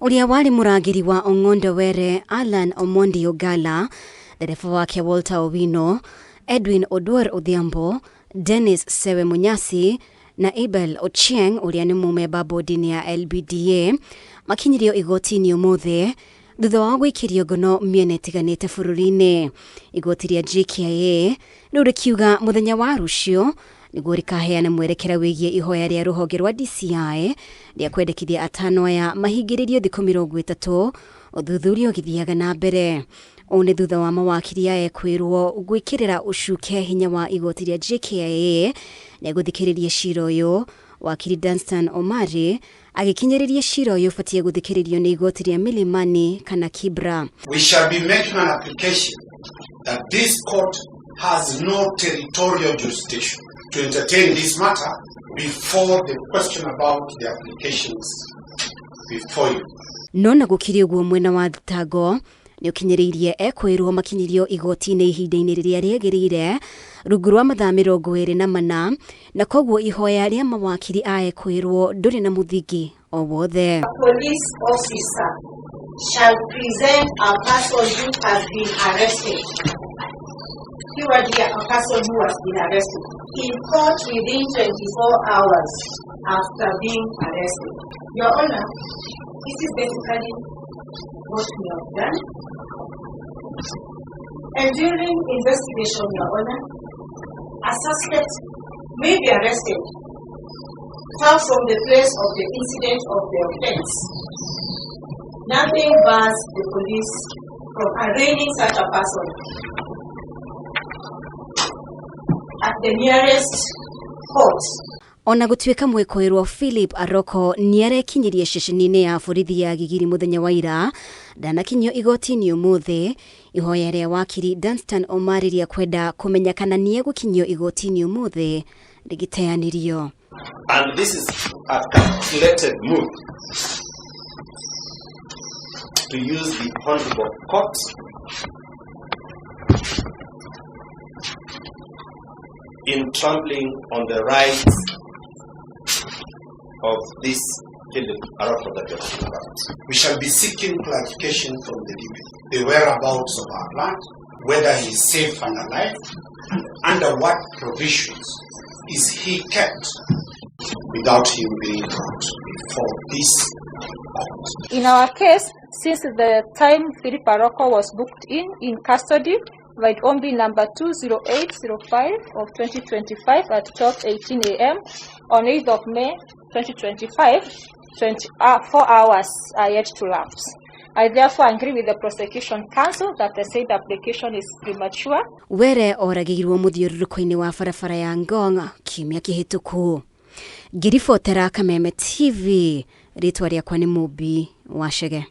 Uria wari muragiri wa ONGONDO were Alan Omondi Ogala, dereva wake Walter Owino, Edwin Odwar Odhiambo, Dennis Sewe Munyasi na Abel Ochieng uria ni mumeba bodini ya LBDA makinyirio igotini umuthe thutha wa gwikirio ngono miene tiganite bururi-ini. Igoti ria JKIA riu rikiuga muthenya wa RUCIU niguo rikaheana mwerekera wigie ihoya ria ruhonge rwa DCI ria kwendekithia ATANO aya mahingiririo thikũ 30 uthuthuria ugithiaga na mbere. One thutha wa mawakiri ya Ekuirwo gwikirira ucuke hinya wa igoti ria JKIA na guthikiriria cira uyu. Wakiri Dunstan Omari agikinyiriria cira uyu fatie guthikiririo ni igoti ria Milimani kana Kibra. We shall be making an application that this court has no territorial jurisdiction to entertain this matter before the question about the applications before you. Nona gukiri uguo mwena wa thitango ni ukinyiririe Ekuirwo makinyirio igoti-ini ihinda-ini riria riagirire rungu rwa mathaa 24 na koguo ihoya ria mawakiri a Ekuirwo nduri na muthingi o wothe. A police officer shall present a person who has been arrested. A person who has been arrested in court within 24 hours after being arrested. Your Honor, this is basically what we have done. And during investigation, Your Honor, a suspect may be arrested far from the place of the incident of the offense. Nothing bars the police from arraigning such a person at the nearest court. Ona gutwika Mwekuirwo Philip Aroko niarekinyirie ceceni-ini ya borithi ya Gigiri muthenya wa ira ndanakinyio igoti-ini umuthe. Ihoya ria wakiri Dunstan Omari ria kwenda kumenya kana niegukinyio igoti-ini umuthe rigiteanirio. And this is a calculated move to use the honorable court in trampling on the rights of this Philip Aroko that you're talking about. We shall be seeking clarification from the DP, the whereabouts of our land, whether he is safe and alive, and under what provisions is he kept without him being brought before this court. In our case, since the time Philip Aroko was booked in custody, by OMB number 20805 of 2025 at 12:18 a.m. on 8th of May 2025, 4 hours are yet to lapse. I therefore agree with the prosecution counsel that the said application is premature. Were oragirwo muthiururuko-ini wa barabara ya Ngong kiumia kihituku. Ngiribotera Kameme TV, ritwa riakwa ni Mubi Wachege.